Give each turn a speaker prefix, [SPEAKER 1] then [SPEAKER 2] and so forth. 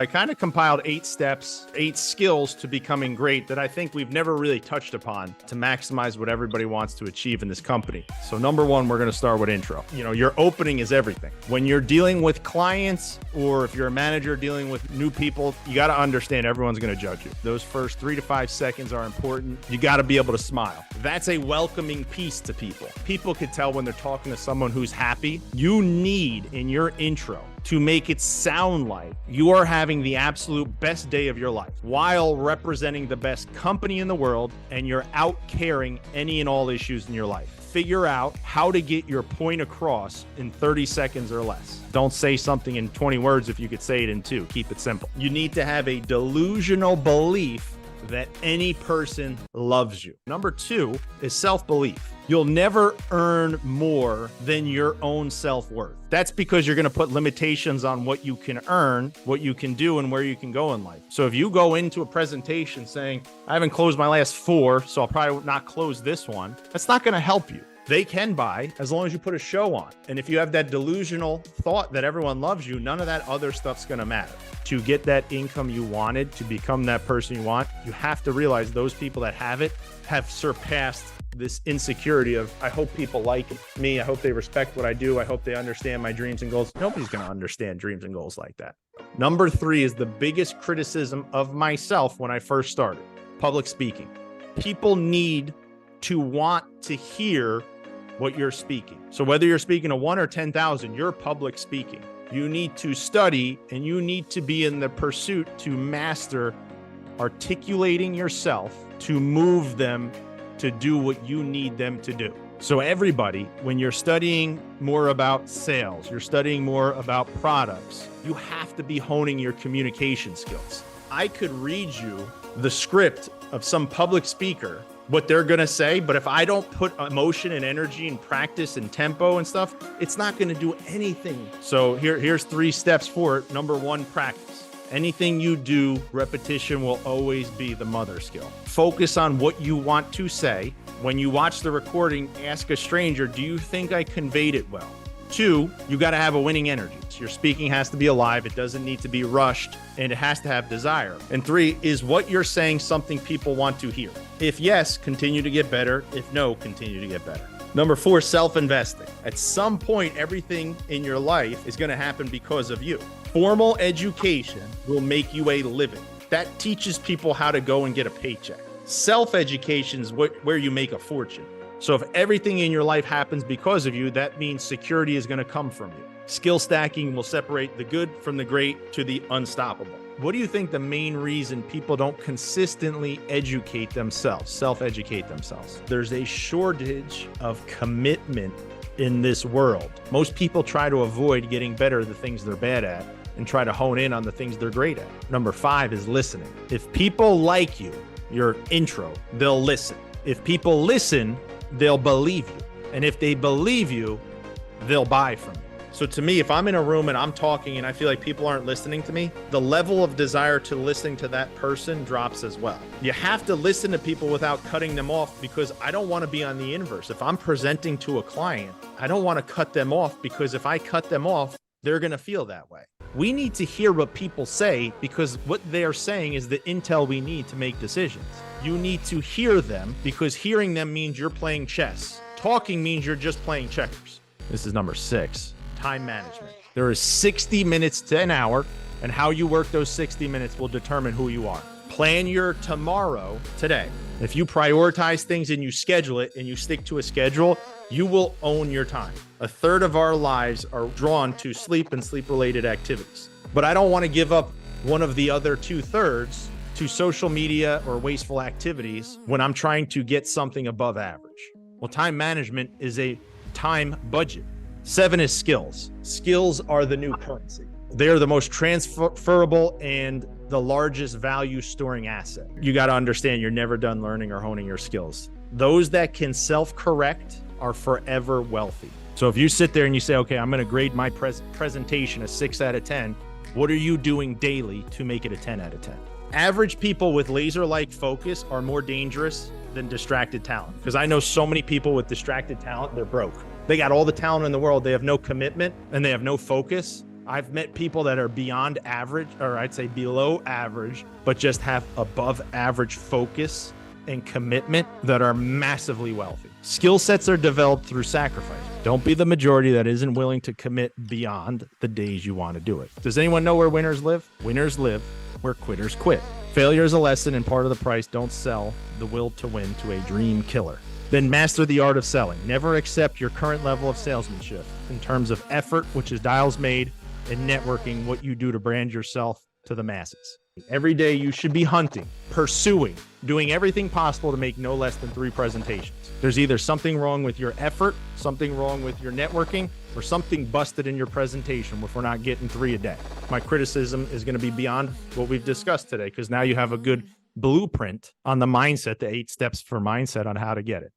[SPEAKER 1] I kind of compiled 8 steps, 8 skills to becoming great that I think we've never really touched upon to maximize what everybody wants to achieve in this company. So number 1, we're going to start with intro. Your opening is everything. When you're dealing with clients, or if you're a manager dealing with new people, you got to understand everyone's going to judge you. Those first 3 to 5 seconds are important. You got to be able to smile. That's a welcoming piece to people. People can tell when they're talking to someone who's happy. You need in your intro to make it sound like you are having the absolute best day of your life while representing the best company in the world, and you're out carrying any and all issues in your life. Figure out how to get your point across in 30 seconds or less. Don't say something in 20 words if you could say it in 2. Keep it simple. You need to have a delusional belief that any person loves you. Number 2 is self-belief. You'll never earn more than your own self-worth. That's because you're going to put limitations on what you can earn, what you can do, and where you can go in life. So if you go into a presentation saying, I haven't closed my last 4, so I'll probably not close this one, that's not going to help you. They can buy as long as you put a show on. And if you have that delusional thought that everyone loves you, none of that other stuff's going to matter. To get that income you wanted, to become that person you want, you have to realize those people that have it have surpassed this insecurity of, I hope people like me. I hope they respect what I do. I hope they understand my dreams and goals. Nobody's going to understand dreams and goals like that. Number 3 is the biggest criticism of myself when I first started: public speaking. People need to want to hear what you're speaking. So whether you're speaking to 1 or 10,000, you're public speaking. You need to study, and you need to be in the pursuit to master articulating yourself to move them to do what you need them to do. So everybody, when you're studying more about sales, you're studying more about products, you have to be honing your communication skills. I could read you the script of some public speaker, what they're going to say, but if I don't put emotion and energy and practice and tempo and stuff, it's not going to do anything. So here's 3 steps for it. Number 1, practice. Anything you do, repetition will always be the mother skill. Focus on what you want to say. When you watch the recording, ask a stranger, do you think I conveyed it well? 2, you got to have a winning energy. Your speaking has to be alive. It doesn't need to be rushed, and it has to have desire. And 3, is what you're saying something people want to hear? If yes, continue to get better. If no, continue to get better. Number 4, self-investing. At some point, everything in your life is going to happen because of you. Formal education will make you a living. That teaches people how to go and get a paycheck. Self-education is where you make a fortune. So if everything in your life happens because of you, that means security is going to come from you. Skill stacking will separate the good from the great to the unstoppable. What do you think the main reason people don't consistently educate themselves, self-educate themselves? There's a shortage of commitment in this world. Most people try to avoid getting better at the things they're bad at and try to hone in on the things they're great at. Number 5 is listening. If people like you, your intro, they'll listen. If people listen, they'll believe you. And if they believe you, they'll buy from you. So to me, if I'm in a room and I'm talking and I feel like people aren't listening to me, the level of desire to listening to that person drops as well. You have to listen to people without cutting them off, because I don't want to be on the inverse. If I'm presenting to a client, I don't want to cut them off, because if I cut them off, they're going to feel that way. We need to hear what people say, because what they're saying is the intel we need to make decisions. You need to hear them, because hearing them means you're playing chess. Talking means you're just playing checkers. This is number 6. Time management. There is 60 minutes to an hour, and how you work those 60 minutes will determine who you are. Plan your tomorrow today. If you prioritize things and you schedule it and you stick to a schedule, you will own your time. 1/3 of our lives are drawn to sleep and sleep-related activities. But I don't want to give up one of the other 2/3 to social media or wasteful activities when I'm trying to get something above average. Well, time management is a time budget. 7 is skills. Skills are the new currency. They are the most transferable and the largest value storing asset. You got to understand you're never done learning or honing your skills. Those that can self-correct are forever wealthy. So if you sit there and you say, okay, I'm going to grade my presentation a 6 out of 10, what are you doing daily to make it a 10 out of 10? Average people with laser-like focus are more dangerous than distracted talent. Because I know so many people with distracted talent, they're broke. They got all the talent in the world. They have no commitment and they have no focus. I've met people that are beyond average, or I'd say below average, but just have above average focus and commitment that are massively wealthy. Skill sets are developed through sacrifice. Don't be the majority that isn't willing to commit beyond the days you want to do it. Does anyone know where winners live? Winners live where quitters quit. Failure is a lesson and part of the price. Don't sell the will to win to a dream killer. Then master the art of selling. Never accept your current level of salesmanship in terms of effort, which is dials made, and networking, what you do to brand yourself to the masses. Every day you should be hunting, pursuing, doing everything possible to make no less than 3 presentations. There's either something wrong with your effort, something wrong with your networking, or something busted in your presentation if we're not getting 3 a day. My criticism is going to be beyond what we've discussed today, because now you have a good blueprint on the mindset, the 8 steps for mindset on how to get it.